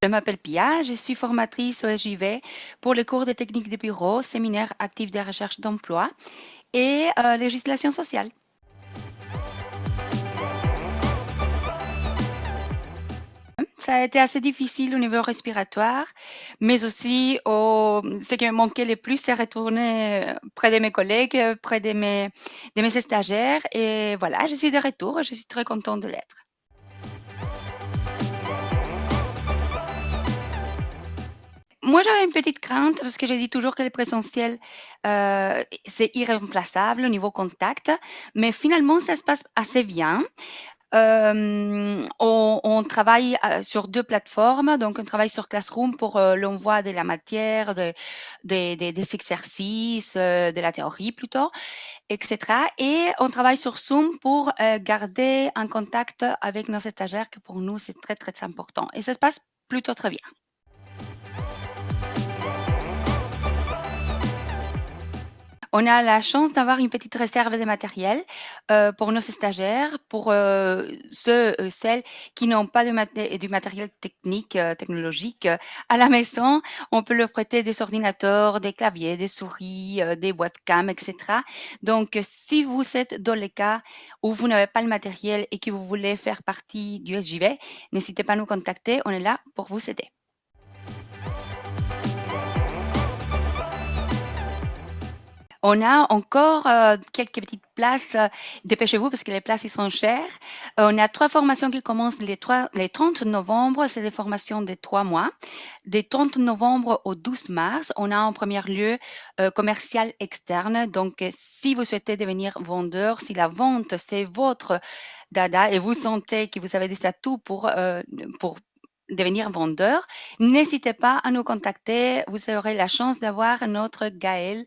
Je m'appelle Pia, je suis formatrice au SJV pour les cours de techniques de bureau, séminaire actif de recherche d'emploi et législation sociale. Ça a été assez difficile au niveau respiratoire, mais aussi ce qui me manquait le plus, c'est retourner près de mes collègues, près de mes stagiaires. Et voilà, je suis de retour, je suis très contente de l'être. Moi, j'avais une petite crainte parce que je dis toujours que le présentiel, c'est irremplaçable au niveau contact, mais finalement, ça se passe assez bien. On travaille sur deux plateformes, donc on travaille sur Classroom pour l'envoi de la matière, des exercices, de la théorie plutôt, etc. Et on travaille sur Zoom pour garder un contact avec nos stagiaires, que pour nous, c'est très, très important. Et ça se passe plutôt très bien. On a la chance d'avoir une petite réserve de matériel pour nos stagiaires, pour celles qui n'ont pas du matériel technique, technologique à la maison. On peut leur prêter des ordinateurs, des claviers, des souris, des webcams, etc. Donc, si vous êtes dans le cas où vous n'avez pas le matériel et que vous voulez faire partie du SJV, n'hésitez pas à nous contacter. On est là pour vous aider. On a encore quelques petites places. Dépêchez-vous parce que les places ils sont chères. On a 3 formations qui commencent les 30 novembre. C'est des formations de 3 mois. Des 30 novembre au 12 mars, on a en premier lieu commercial externe. Donc, si vous souhaitez devenir vendeur, si la vente c'est votre dada et vous sentez que vous avez des atouts pour devenir vendeur, n'hésitez pas à nous contacter. Vous aurez la chance d'avoir notre Gaël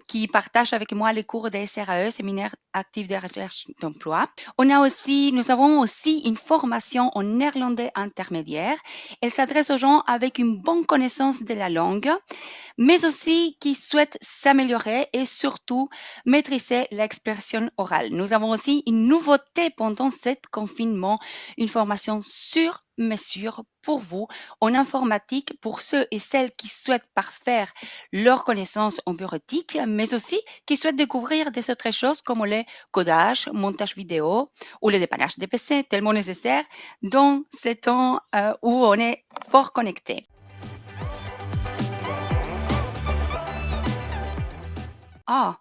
qui partage avec moi les cours des SRAE, séminaire actif de recherche d'emploi. Nous avons aussi une formation en néerlandais intermédiaire. Elle s'adresse aux gens avec une bonne connaissance de la langue, mais aussi qui souhaitent s'améliorer et surtout maîtriser l'expression orale. Nous avons aussi une nouveauté pendant ce confinement, une formation sur mesure pour vous en informatique pour ceux et celles qui souhaitent parfaire leurs connaissances en bureautique, mais aussi qui souhaitent découvrir des autres choses comme le codage, montage vidéo ou le dépannage des PC tellement nécessaire dans ces temps où on est fort connecté. Ah,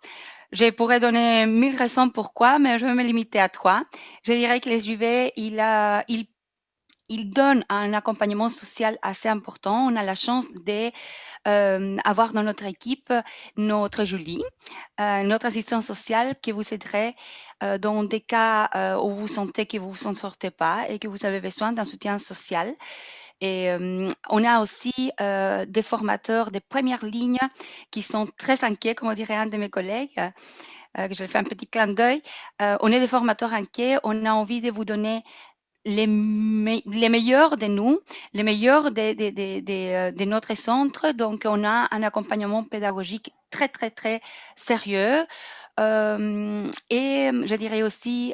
je pourrais donner 1000 raisons pourquoi, mais je vais me limiter à 3. Je dirais que les UV, il donne un accompagnement social assez important. On a la chance d'avoir dans notre équipe notre Julie, notre assistante sociale qui vous aiderait dans des cas où vous sentez que vous ne sortez pas et que vous avez besoin d'un soutien social. Et on a aussi des formateurs de première ligne qui sont très inquiets, comme dirait un de mes collègues, que je vais faire un petit clin d'œil. On est des formateurs inquiets, on a envie de vous donner les meilleurs de nous, les meilleurs de notre centre. Donc, on a un accompagnement pédagogique très, très, très sérieux. Et je dirais aussi,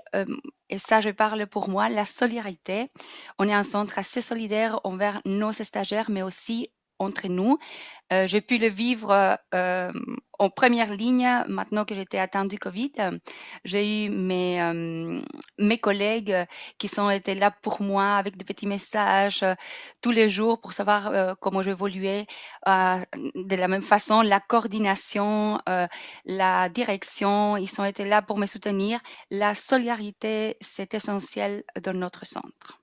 et ça je parle pour moi, la solidarité. On est un centre assez solidaire envers nos stagiaires, mais aussi entre nous. J'ai pu le vivre en première ligne maintenant que j'étais atteinte du Covid. J'ai eu mes collègues qui sont été là pour moi avec des petits messages tous les jours pour savoir comment j'évoluais. De la même façon, la coordination, la direction, ils ont été là pour me soutenir. La solidarité, c'est essentiel dans notre centre.